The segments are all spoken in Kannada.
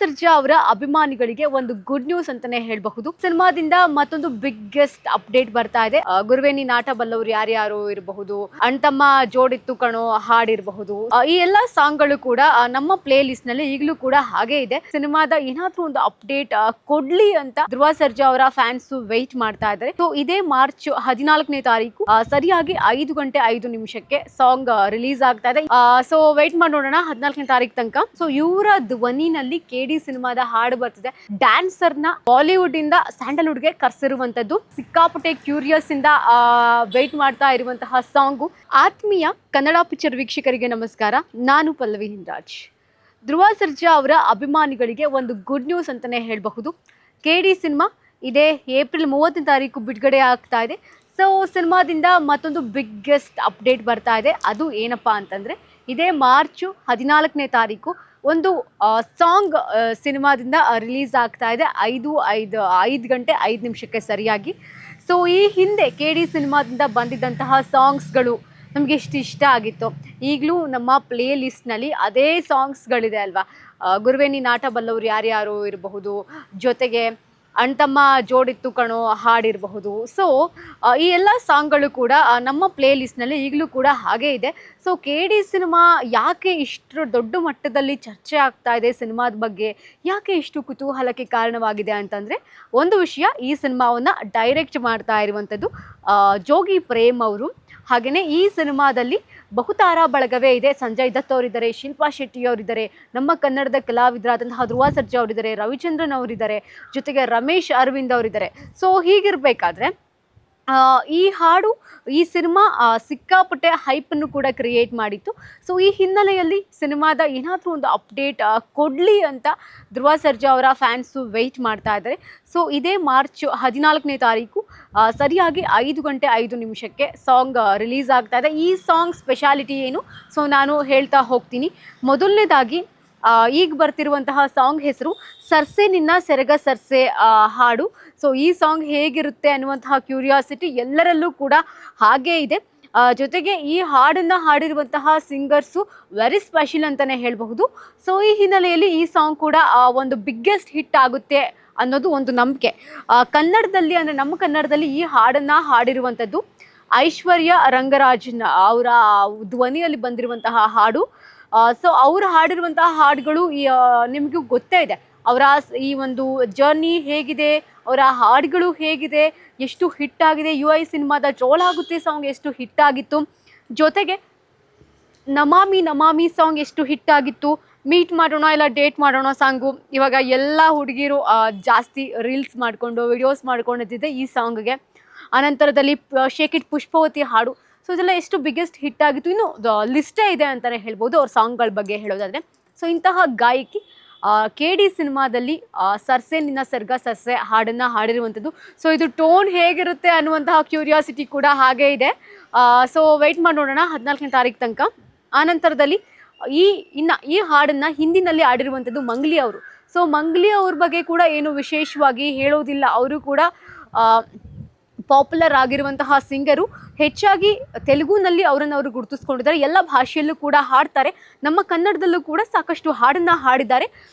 ಸರ್ಜಾ ಅವರ ಅಭಿಮಾನಿಗಳಿಗೆ ಒಂದು ಗುಡ್ ನ್ಯೂಸ್ ಅಂತಾನೆ ಹೇಳಬಹುದು. ಸಿನಿಮಾದಿಂದ ಮತ್ತೊಂದು ಬಿಗ್ಗೆಸ್ಟ್ ಅಪ್ಡೇಟ್ ಬರ್ತಾ ಇದೆ. ಗುರುವೇ ನೀ ನಾಟ ಬಲ್ಲವರು ಯಾರ್ಯಾರು ಇರಬಹುದು, ಅಣ್ತಮ್ಮ ಜೋಡಿತ್ತು ಕಣೋ ಹಾಡಿರಬಹುದು, ಈ ಎಲ್ಲಾ ಸಾಂಗ್ ಗಳು ಕೂಡ ನಮ್ಮ ಪ್ಲೇ ಲಿಸ್ಟ್ ನಲ್ಲಿ ಈಗಲೂ ಕೂಡ ಹಾಗೆ ಇದೆ. ಸಿನಿಮಾದ ಏನಾದ್ರೂ ಒಂದು ಅಪ್ಡೇಟ್ ಕೊಡ್ಲಿ ಅಂತ ಧ್ರುವ ಸರ್ಜಾ ಅವರ ಫ್ಯಾನ್ಸ್ ವೆಯ್ಟ್ ಮಾಡ್ತಾ ಇದ್ದಾರೆ. ಸೊ ಇದೇ ಮಾರ್ಚ್ 14ನೇ ತಾರೀಕು ಸರಿಯಾಗಿ 5:05 ಸಾಂಗ್ ರಿಲೀಸ್ ಆಗ್ತಾ ಇದೆ. ಸೊ ವೆಯ್ಟ್ ಮಾಡಿ ನೋಡೋಣ 14ನೇ ತಾರೀಕು ತನಕ. ಸೊ ಇವರ ಧ್ವನಿನಲ್ಲಿ ಕೆಡಿ ಸಿನಿಮಾದ ಹಾಡು ಬರ್ತಿದೆ. ಡ್ಯಾನ್ಸರ್ ನ ಬಾಲಿವುಡ್ ಇಂದ ಸ್ಯಾಂಡಲ್ವುಡ್ ಗೆ ಕರ್ಸಿರುವಂತದ್ದು. ಸಿಕ್ಕಾಪಟ್ಟೆ ಕ್ಯೂರಿಯಸ್ ಇಂದ ವೆಯ್ಟ್ ಮಾಡ್ತಾ ಇರುವಂತಹ ಸಾಂಗು. ಆತ್ಮೀಯ ಕನ್ನಡ ಪಿಕ್ಚರ್ ವೀಕ್ಷಕರಿಗೆ ನಮಸ್ಕಾರ, ನಾನು ಪಲ್ಲವಿ ಹಿಂರಾಜ್. ಧ್ರುವ ಸರ್ಜಾ ಅವರ ಅಭಿಮಾನಿಗಳಿಗೆ ಒಂದು ಗುಡ್ ನ್ಯೂಸ್ ಅಂತಾನೆ ಹೇಳಬಹುದು. ಕೆಡಿ ಸಿನಿಮಾ ಇದೇ ಏಪ್ರಿಲ್ 30ನೇ ತಾರೀಕು ಬಿಡುಗಡೆ ಆಗ್ತಾ ಇದೆ. ಸೊ ಸಿನಿಮಾದಿಂದ ಮತ್ತೊಂದು ಬಿಗ್ಗೆಸ್ಟ್ ಅಪ್ಡೇಟ್ ಬರ್ತಾ ಇದೆ. ಅದು ಏನಪ್ಪಾ ಅಂತಂದ್ರೆ ಇದೇ ಮಾರ್ಚ್ 14ನೇ ತಾರೀಕು ಒಂದು ಸಾಂಗ್ ಸಿನಿಮಾದಿಂದ ರಿಲೀಸ್ ಆಗ್ತಾ ಇದೆ 5:05 ಸರಿಯಾಗಿ. ಸೊ ಈ ಹಿಂದೆ ಕೆಡಿ ಸಿನಿಮಾದಿಂದ ಬಂದಿದ್ದಂತಹ ಸಾಂಗ್ಸ್ಗಳು ನಮಗೆ ಎಷ್ಟು ಇಷ್ಟ ಆಗಿತ್ತು. ಈಗಲೂ ನಮ್ಮ ಪ್ಲೇ ಲಿಸ್ಟ್ನಲ್ಲಿ ಅದೇ ಸಾಂಗ್ಸ್ಗಳಿದೆ ಅಲ್ವಾ. ಗುರುವೇ ನೀ ನಾಟ ಬಲ್ಲವರು ಯಾರ್ಯಾರು ಇರಬಹುದು, ಜೊತೆಗೆ ಅಣ್ತಮ್ಮ ಜೋಡಿತ್ತು ಕಣೋ ಹಾಡಿರಬಹುದು. ಸೊ ಈ ಎಲ್ಲ ಸಾಂಗ್ಗಳು ಕೂಡ ನಮ್ಮ ಪ್ಲೇ ಲಿಸ್ಟ್ನಲ್ಲಿ ಈಗಲೂ ಕೂಡ ಹಾಗೇ ಇದೆ. ಸೊ ಕೆಡಿ ಸಿನಿಮಾ ಯಾಕೆ ಇಷ್ಟು ದೊಡ್ಡ ಮಟ್ಟದಲ್ಲಿ ಚರ್ಚೆ ಆಗ್ತಾ ಇದೆ, ಸಿನಿಮಾದ ಬಗ್ಗೆ ಯಾಕೆ ಇಷ್ಟು ಕುತೂಹಲಕ್ಕೆ ಕಾರಣವಾಗಿದೆ ಅಂತಂದರೆ, ಒಂದು ವಿಷಯ, ಈ ಸಿನಿಮಾವನ್ನು ಡೈರೆಕ್ಟ್ ಮಾಡ್ತಾ ಇರುವಂಥದ್ದು ಜೋಗಿ ಪ್ರೇಮ್ ಅವರು. ಹಾಗೆಯೇ ಈ ಸಿನಿಮಾದಲ್ಲಿ ಬಹುತಾರಾ ಬಳಗವೇ ಇದೆ. ಸಂಜಯ್ ದತ್ ಅವರಿದ್ದಾರೆ, ಶಿಲ್ಪಾ ಶೆಟ್ಟಿ ಅವರಿದ್ದಾರೆ, ನಮ್ಮ ಕನ್ನಡದ ಕಲಾವಿದರಾದಂತಹ ಧ್ರುವ ಸರ್ಜಾ ಅವರಿದ್ದಾರೆ, ರವಿಚಂದ್ರನ್ ಅವರಿದ್ದಾರೆ, ಜೊತೆಗೆ ರಮೇಶ್ ಅರವಿಂದ್ ಅವರಿದ್ದಾರೆ. ಸೊ ಹೀಗಿರಬೇಕಾದ್ರೆ ಈ ಹಾಡು, ಈ ಸಿನಿಮಾ ಸಿಕ್ಕಾಪಟ್ಟೆ ಹೈಪನ್ನು ಕೂಡ ಕ್ರಿಯೇಟ್ ಮಾಡಿತ್ತು. ಸೊ ಈ ಹಿನ್ನೆಲೆಯಲ್ಲಿ ಸಿನಿಮಾದ ಏನಾದರೂ ಒಂದು ಅಪ್ಡೇಟ್ ಕೊಡಲಿ ಅಂತ ಧ್ರುವ ಸರ್ಜಾ ಅವರ ಫ್ಯಾನ್ಸು ವೆಯ್ಟ್ ಮಾಡ್ತಾ ಇದ್ದಾರೆ. ಸೊ ಇದೇ ಮಾರ್ಚ್ 14ನೇ ತಾರೀಕು ಸರಿಯಾಗಿ 5:05 ಸಾಂಗ್ ರಿಲೀಸ್ ಆಗ್ತಾ ಇದೆ. ಈ ಸಾಂಗ್ ಸ್ಪೆಷಾಲಿಟಿ ಏನು, ಸೊ ನಾನು ಹೇಳ್ತಾ ಹೋಗ್ತೀನಿ. ಮೊದಲನೇದಾಗಿ ಈಗ ಬರ್ತಿರುವಂತಹ ಸಾಂಗ್ ಹೆಸರು ಸರ್ಸೆ ನಿನ್ನ ಸೆರಗ ಸರ್ಸೆ ಹಾಡು. ಸೊ ಈ ಸಾಂಗ್ ಹೇಗಿರುತ್ತೆ ಅನ್ನುವಂತಹ ಕ್ಯೂರಿಯಾಸಿಟಿ ಎಲ್ಲರಲ್ಲೂ ಕೂಡ ಹಾಗೇ ಇದೆ. ಜೊತೆಗೆ ಈ ಹಾಡನ್ನು ಹಾಡಿರುವಂತಹ ಸಿಂಗರ್ಸು ವೆರಿ ಸ್ಪೆಷಲ್ ಅಂತಲೇ ಹೇಳಬಹುದು. ಸೊ ಈ ಹಿನ್ನೆಲೆಯಲ್ಲಿ ಈ ಸಾಂಗ್ ಕೂಡ ಒಂದು ಬಿಗ್ಗೆಸ್ಟ್ ಹಿಟ್ ಆಗುತ್ತೆ ಅನ್ನೋದು ಒಂದು ನಂಬಿಕೆ. ಕನ್ನಡದಲ್ಲಿ ಅಂದರೆ ನಮ್ಮ ಕನ್ನಡದಲ್ಲಿ ಈ ಹಾಡನ್ನು ಹಾಡಿರುವಂಥದ್ದು ಐಶ್ವರ್ಯ ರಂಗರಾಜನ್ ಅವರ ಧ್ವನಿಯಲ್ಲಿ ಬಂದಿರುವಂತಹ ಹಾಡು. ಸೊ ಅವರು ಹಾಡಿರುವಂತಹ ಹಾಡುಗಳು ನಿಮಗೂ ಗೊತ್ತೇ ಇದೆ. ಅವರ ಈ ಒಂದು ಜರ್ನಿ ಹೇಗಿದೆ, ಅವರ ಹಾಡುಗಳು ಹೇಗಿದೆ, ಎಷ್ಟು ಹಿಟ್ ಆಗಿದೆ. UI ಸಿನಿಮಾದ ಜೋಳಾಗುತ್ತೆ ಸಾಂಗ್ ಎಷ್ಟು ಹಿಟ್ ಆಗಿತ್ತು. ಜೊತೆಗೆ ನಮಾಮಿ ನಮಾಮಿ ಸಾಂಗ್ ಎಷ್ಟು ಹಿಟ್ ಆಗಿತ್ತು. ಮೀಟ್ ಮಾಡೋಣ ಇಲ್ಲ ಡೇಟ್ ಮಾಡೋಣ ಸಾಂಗು ಇವಾಗ ಎಲ್ಲ ಹುಡುಗಿರು ಜಾಸ್ತಿ ರೀಲ್ಸ್ ಮಾಡಿಕೊಂಡು ವಿಡಿಯೋಸ್ ಮಾಡ್ಕೊಂಡಿದ್ದಿದೆ ಈ ಸಾಂಗ್ಗೆ. ಅನಂತರದಲ್ಲಿ ಶೇಕ್ ಇಟ್ ಪುಷ್ಪವತಿ ಹಾಡು. ಸೊ ಇದೆಲ್ಲ ಎಷ್ಟು ಬಿಗ್ಗೆಸ್ಟ್ ಹಿಟ್ ಆಗಿತ್ತು. ಇನ್ನು ಲಿಸ್ಟೇ ಇದೆ ಅಂತಲೇ ಹೇಳ್ಬೋದು ಅವ್ರ ಸಾಂಗ್ಗಳ ಬಗ್ಗೆ ಹೇಳೋದಾದರೆ. ಸೊ ಇಂತಹ ಗಾಯಕಿ ಕೆಡಿ ಸಿನಿಮಾದಲ್ಲಿ ಸರ್ಸೆ ನಿನ್ನ ಸರ್ಗ ಸರ್ಸೆ ಹಾಡನ್ನು ಹಾಡಿರುವಂಥದ್ದು. ಸೊ ಇದು ಟೋನ್ ಹೇಗಿರುತ್ತೆ ಅನ್ನುವಂತಹ ಕ್ಯೂರಿಯಾಸಿಟಿ ಕೂಡ ಹಾಗೇ ಇದೆ. ಸೊ ವೆಯ್ಟ್ ಮಾಡಿ ನೋಡೋಣ 14ನೇ ತಾರೀಕು ತನಕ. ಆನಂತರದಲ್ಲಿ ಈ ಹಾಡನ್ನು ಹಿಂದಿನಲ್ಲಿ ಆಡಿರುವಂಥದ್ದು ಮಂಗ್ಲಿ ಅವರು. ಸೊ ಮಂಗ್ಲಿ ಅವ್ರ ಬಗ್ಗೆ ಕೂಡ ಏನು ವಿಶೇಷವಾಗಿ ಹೇಳೋದಿಲ್ಲ. ಅವರು ಕೂಡ ಪಾಪ್ಯುಲರ್ ಆಗಿರುವಂತಹ ಸಿಂಗರು. ಹೆಚ್ಚಾಗಿ ತೆಲುಗುನಲ್ಲಿ ಅವರು ಗುರುತಿಸ್ಕೊಂಡಿದ್ದಾರೆ. ಎಲ್ಲ ಭಾಷೆಯಲ್ಲೂ ಕೂಡ ಹಾಡ್ತಾರೆ. ನಮ್ಮ ಕನ್ನಡದಲ್ಲೂ ಕೂಡ ಸಾಕಷ್ಟು ಹಾಡನ್ನು ಹಾಡಿದ್ದಾರೆ.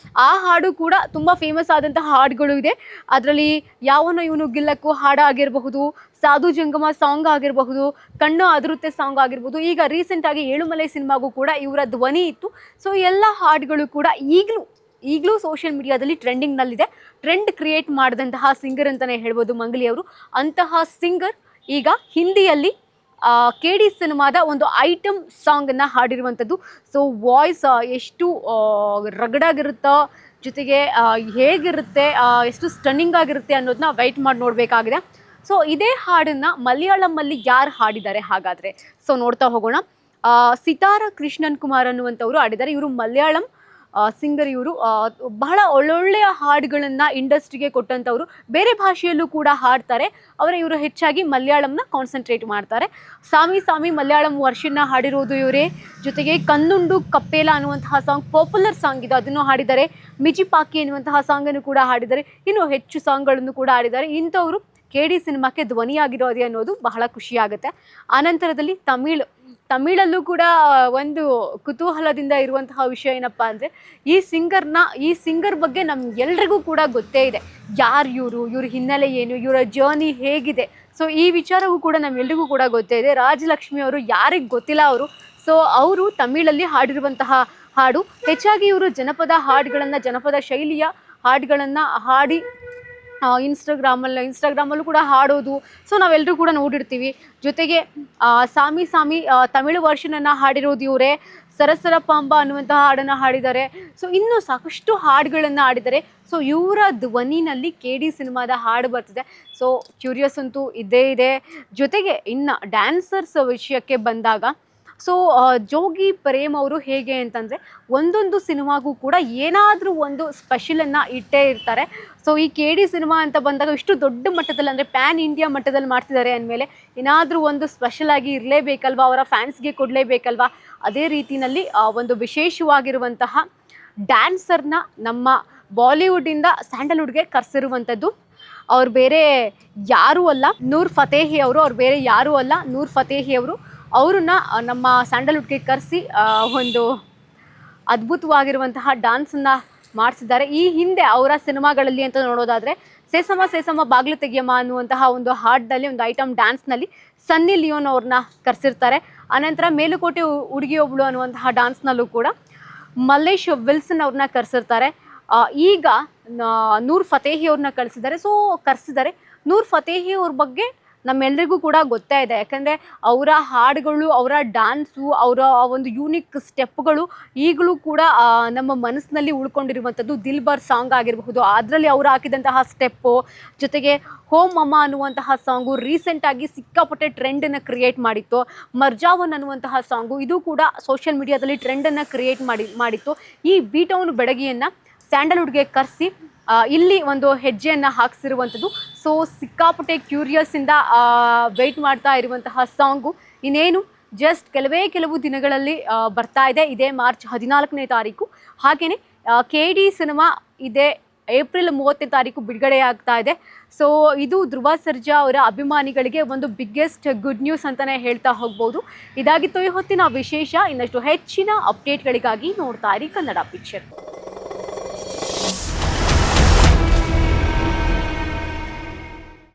ಆ ಹಾಡು ಕೂಡ ತುಂಬ ಫೇಮಸ್ ಆದಂತಹ ಹಾಡುಗಳು ಇದೆ. ಅದರಲ್ಲಿ ಯಾವನೋ ಇವನು ಗಿಲ್ಲಕ್ಕೂ ಹಾಡಾಗಿರಬಹುದು, ಸಾಧು ಜಂಗಮ ಸಾಂಗ್ ಆಗಿರಬಹುದು, ಕಣ್ಣು ಅದುರುತ್ತೆ ಸಾಂಗ್ ಆಗಿರ್ಬೋದು. ಈಗ ರೀಸೆಂಟಾಗಿ ಏಳುಮಲೆ ಸಿನಿಮಾಗೂ ಕೂಡ ಇವರ ಧ್ವನಿ ಇತ್ತು. ಸೊ ಎಲ್ಲ ಹಾಡುಗಳು ಕೂಡ ಈಗಲೂ ಸೋಷಿಯಲ್ ಮೀಡಿಯಾದಲ್ಲಿ ಟ್ರೆಂಡಿಂಗ್ನಲ್ಲಿದೆ. ಟ್ರೆಂಡ್ ಕ್ರಿಯೇಟ್ ಮಾಡಿದಂತಹ ಸಿಂಗರ್ ಅಂತಲೇ ಹೇಳ್ಬೋದು ಮಂಗ್ಲಿ ಅವರು. ಅಂತಹ ಸಿಂಗರ್ ಈಗ ಹಿಂದಿಯಲ್ಲಿ ಕೆಡಿ ಸಿನಿಮಾದ ಒಂದು ಐಟಮ್ ಸಾಂಗನ್ನು ಹಾಡಿರುವಂಥದ್ದು. ಸೊ ವಾಯ್ಸ್ ಎಷ್ಟು ರಗಡಾಗಿರುತ್ತೋ, ಜೊತೆಗೆ ಹೇಗಿರುತ್ತೆ, ಎಷ್ಟು ಸ್ಟನ್ನಿಂಗ್ ಆಗಿರುತ್ತೆ ಅನ್ನೋದನ್ನ ವೆಯ್ಟ್ ಮಾಡಿ ನೋಡಬೇಕಾಗಿದೆ. ಸೊ ಇದೇ ಹಾಡನ್ನು ಮಲಯಾಳಮಲ್ಲಿ ಯಾರು ಹಾಡಿದ್ದಾರೆ ಹಾಗಾದರೆ, ಸೊ ನೋಡ್ತಾ ಹೋಗೋಣ. ಸಿತಾರ ಕೃಷ್ಣನ್ ಕುಮಾರ್ ಅನ್ನುವಂಥವ್ರು ಹಾಡಿದ್ದಾರೆ. ಇವರು ಮಲಯಾಳಂ ಸಿಂಗರ್. ಇವರು ಬಹಳ ಒಳ್ಳೊಳ್ಳೆಯ ಹಾಡುಗಳನ್ನು ಇಂಡಸ್ಟ್ರಿಗೆ ಕೊಟ್ಟಂಥವ್ರು. ಬೇರೆ ಭಾಷೆಯಲ್ಲೂ ಕೂಡ ಹಾಡ್ತಾರೆ. ಇವರು ಹೆಚ್ಚಾಗಿ ಮಲಯಾಳಂನ ಕಾನ್ಸಂಟ್ರೇಟ್ ಮಾಡ್ತಾರೆ. ಸಾಮಿ ಸಾಮಿ ಮಲಯಾಳಂ ವರ್ಷನ್ನ ಹಾಡಿರೋದು ಇವರೇ. ಜೊತೆಗೆ ಕನ್ನುಂಡು ಕಪ್ಪೇಲ ಅನ್ನುವಂತಹ ಸಾಂಗ್ ಪಾಪ್ಯುಲರ್ ಸಾಂಗ್ ಇದೆ, ಅದನ್ನು ಹಾಡಿದ್ದಾರೆ. ಮಿಜಿಪಾಕಿ ಅನ್ನುವಂತಹ ಸಾಂಗನ್ನು ಕೂಡ ಹಾಡಿದ್ದಾರೆ. ಇನ್ನು ಹೆಚ್ಚು ಸಾಂಗ್ಗಳನ್ನು ಕೂಡ ಹಾಡಿದ್ದಾರೆ. ಇಂಥವರು ಕೆಡಿ ಸಿನಿಮಾಕ್ಕೆ ಧ್ವನಿಯಾಗಿರೋದೇ ಅನ್ನೋದು ಬಹಳ ಖುಷಿಯಾಗುತ್ತೆ. ಆನಂತರದಲ್ಲಿ ತಮಿಳಲ್ಲೂ ಕೂಡ ಒಂದು ಕುತೂಹಲದಿಂದ ಇರುವಂತಹ ವಿಷಯ ಏನಪ್ಪಾ ಅಂದರೆ ಈ ಸಿಂಗರ್ ಬಗ್ಗೆ ನಮ್ಗೆಲ್ರಿಗೂ ಕೂಡ ಗೊತ್ತೇ ಇದೆ. ಯಾರು ಇವ್ರ ಹಿನ್ನೆಲೆ ಏನು, ಇವರ ಜರ್ನಿ ಹೇಗಿದೆ. ಸೊ ಈ ವಿಚಾರವೂ ಕೂಡ ನಮ್ಮೆಲ್ರಿಗೂ ಕೂಡ ಗೊತ್ತೇ ಇದೆ. ರಾಜಲಕ್ಷ್ಮಿ ಅವರು ಯಾರಿಗೆ ಗೊತ್ತಿಲ್ಲ ಅವರು. ಸೊ ಅವರು ತಮಿಳಲ್ಲಿ ಹಾಡಿರುವಂತಹ ಹಾಡು, ಹೆಚ್ಚಾಗಿ ಇವರು ಜನಪದ ಶೈಲಿಯ ಹಾಡುಗಳನ್ನು ಹಾಡಿ ಇನ್ಸ್ಟಾಗ್ರಾಮಲ್ಲೂ ಕೂಡ ಹಾಡೋದು. ಸೊ ನಾವೆಲ್ಲರೂ ಕೂಡ ನೋಡಿರ್ತೀವಿ. ಜೊತೆಗೆ ಸಾಮಿ ತಮಿಳು ವರ್ಷನನ್ನು ಹಾಡಿರೋದು ಇವರೇ. ಸರಸರ ಪಾಂಬ ಅನ್ನುವಂತಹ ಹಾಡನ್ನು ಹಾಡಿದ್ದಾರೆ. ಸೊ ಇನ್ನೂ ಸಾಕಷ್ಟು ಹಾಡುಗಳನ್ನು ಹಾಡಿದ್ದಾರೆ. ಸೊ ಇವರ ಧ್ವನಿನಲ್ಲಿ KD ಸಿನಿಮಾದ ಹಾಡು ಬರ್ತಿದೆ. ಸೊ ಕ್ಯೂರಿಯಸ್ ಅಂತೂ ಇದ್ದೇ ಇದೆ. ಜೊತೆಗೆ ಇನ್ನು ಡ್ಯಾನ್ಸರ್ಸ್ ವಿಷಯಕ್ಕೆ ಬಂದಾಗ, ಸೊ ಜೋಗಿ ಪ್ರೇಮ್ ಅವರು ಹೇಗೆ ಅಂತಂದರೆ ಒಂದೊಂದು ಸಿನಿಮಾಗೂ ಕೂಡ ಏನಾದರೂ ಒಂದು ಸ್ಪೆಷಲನ್ನು ಇಟ್ಟೇ ಇರ್ತಾರೆ. ಸೊ ಈ KD ಸಿನಿಮಾ ಅಂತ ಬಂದಾಗ ಇಷ್ಟು ದೊಡ್ಡ ಮಟ್ಟದಲ್ಲಿ, ಅಂದರೆ ಪ್ಯಾನ್ ಇಂಡಿಯಾ ಮಟ್ಟದಲ್ಲಿ ಮಾಡ್ತಿದ್ದಾರೆ ಅಂದಮೇಲೆ ಏನಾದರೂ ಒಂದು ಸ್ಪೆಷಲ್ ಆಗಿ ಇರಲೇಬೇಕಲ್ವಾ, ಅವರ ಫ್ಯಾನ್ಸ್ಗೆ ಕೊಡಲೇಬೇಕಲ್ವಾ. ಅದೇ ರೀತಿಯಲ್ಲಿ ಒಂದು ವಿಶೇಷವಾಗಿರುವಂತಹ ಡ್ಯಾನ್ಸರ್ನ ನಮ್ಮ ಬಾಲಿವುಡ್ಡಿಂದ ಸ್ಯಾಂಡಲ್ವುಡ್ಗೆ ಕರೆಸಿರುವಂಥದ್ದು. ಅವ್ರು ಬೇರೆ ಯಾರೂ ಅಲ್ಲ, ನೂರ್ ಫತೇಹಿ ಅವರು. ನೂರ್ ಫತೇಹಿ ಅವರು. ಅವ್ರನ್ನ ನಮ್ಮ ಸ್ಯಾಂಡಲ್ವುಡ್ಗೆ ಕರೆಸಿ ಒಂದು ಅದ್ಭುತವಾಗಿರುವಂತಹ ಡ್ಯಾನ್ಸನ್ನು ಮಾಡಿಸಿದ್ದಾರೆ. ಈ ಹಿಂದೆ ಅವರ ಸಿನಿಮಾಗಳಲ್ಲಿ ಅಂತ ನೋಡೋದಾದರೆ ಸೇಸಮ ಬಾಗ್ಲು ತೆಗಿಯಮ್ಮ ಅನ್ನುವಂತಹ ಒಂದು ಹಾಡಿನಲ್ಲಿ, ಒಂದು ಐಟಮ್ ಡ್ಯಾನ್ಸ್ನಲ್ಲಿ ಸನ್ನಿ ಲಿಯೋನ್ ಅವ್ರನ್ನ ಕರೆಸಿರ್ತಾರೆ. ಆನಂತರ ಮೇಲುಕೋಟೆ ಹುಡುಗಿಯೊಬ್ಳು ಅನ್ನುವಂತಹ ಡ್ಯಾನ್ಸ್ನಲ್ಲೂ ಕೂಡ ಮಲ್ಲೇಶ್ ವಿಲ್ಸನ್ ಅವ್ರನ್ನ ಕರೆಸಿರ್ತಾರೆ. ಈಗ ನೂರ್ ಫತೇಹಿ ಅವ್ರನ್ನ ಕರೆಸಿದ್ದಾರೆ. ನೂರ್ ಫತೇಹಿ ಅವ್ರ ಬಗ್ಗೆ ನಮ್ಮೆಲ್ಲರಿಗೂ ಕೂಡ ಗೊತ್ತೇ ಇದೆ. ಯಾಕಂದರೆ ಅವರ ಹಾಡುಗಳು, ಅವರ ಡ್ಯಾನ್ಸು, ಅವರ ಒಂದು ಯೂನಿಕ್ ಸ್ಟೆಪ್ಗಳು ಈಗಲೂ ಕೂಡ ನಮ್ಮ ಮನಸ್ಸಿನಲ್ಲಿ ಉಳ್ಕೊಂಡಿರುವಂಥದ್ದು. ದಿಲ್ ಬಾರ್ ಸಾಂಗ್ ಆಗಿರಬಹುದು, ಅದರಲ್ಲಿ ಅವರು ಹಾಕಿದಂತಹ ಸ್ಟೆಪ್ಪು, ಜೊತೆಗೆ ಹೋಮ್ ಅಮ್ಮ ಅನ್ನುವಂತಹ ಸಾಂಗು ರೀಸೆಂಟಾಗಿ ಸಿಕ್ಕಾಪಟ್ಟೆ ಟ್ರೆಂಡನ್ನು ಕ್ರಿಯೇಟ್ ಮಾಡಿತ್ತು. ಮರ್ಜಾವನ್ ಅನ್ನುವಂತಹ ಸಾಂಗು, ಇದು ಕೂಡ ಸೋಷಿಯಲ್ ಮೀಡಿಯಾದಲ್ಲಿ ಟ್ರೆಂಡನ್ನು ಕ್ರಿಯೇಟ್ ಮಾಡಿತ್ತು. ಈ ಬೀಟೌನ್ ಬೆಡಗಿಯನ್ನು ಸ್ಯಾಂಡಲ್ವುಡ್ಗೆ ಕರೆಸಿ ಇಲ್ಲಿ ಒಂದು ಹೆಜ್ಜೆಯನ್ನು ಹಾಕಿಸಿರುವಂಥದ್ದು. ಸೊ ಸಿಕ್ಕಾಪಟ್ಟೆ ಕ್ಯೂರಿಯಸ್ಸಿಂದ ವೆಯ್ಟ್ ಮಾಡ್ತಾ ಇರುವಂತಹ ಸಾಂಗು ಇನ್ನೇನು ಜಸ್ಟ್ ಕೆಲವು ದಿನಗಳಲ್ಲಿ ಬರ್ತಾ ಇದೆ. ಇದೇ ಮಾರ್ಚ್ 14ನೇ ತಾರೀಕು. ಹಾಗೆಯೇ KD ಸಿನಿಮಾ ಇದೇ ಏಪ್ರಿಲ್ 30ನೇ ತಾರೀಕು ಬಿಡುಗಡೆ ಆಗ್ತಾ ಇದೆ. ಸೊ ಇದು ಧ್ರುವ ಸರ್ಜಾ ಅವರ ಅಭಿಮಾನಿಗಳಿಗೆ ಒಂದು ಬಿಗ್ಗೆಸ್ಟ್ ಗುಡ್ ನ್ಯೂಸ್ ಅಂತಲೇ ಹೇಳ್ತಾ ಹೋಗ್ಬೋದು. ಇದಾಗಿತ್ತು ಈ ಹೊತ್ತಿನ ವಿಶೇಷ. ಇನ್ನಷ್ಟು ಹೆಚ್ಚಿನ ಅಪ್ಡೇಟ್ಗಳಿಗಾಗಿ ನೋಡ್ತಾ ಇರಿ ಕನ್ನಡ ಪಿಕ್ಚರ್.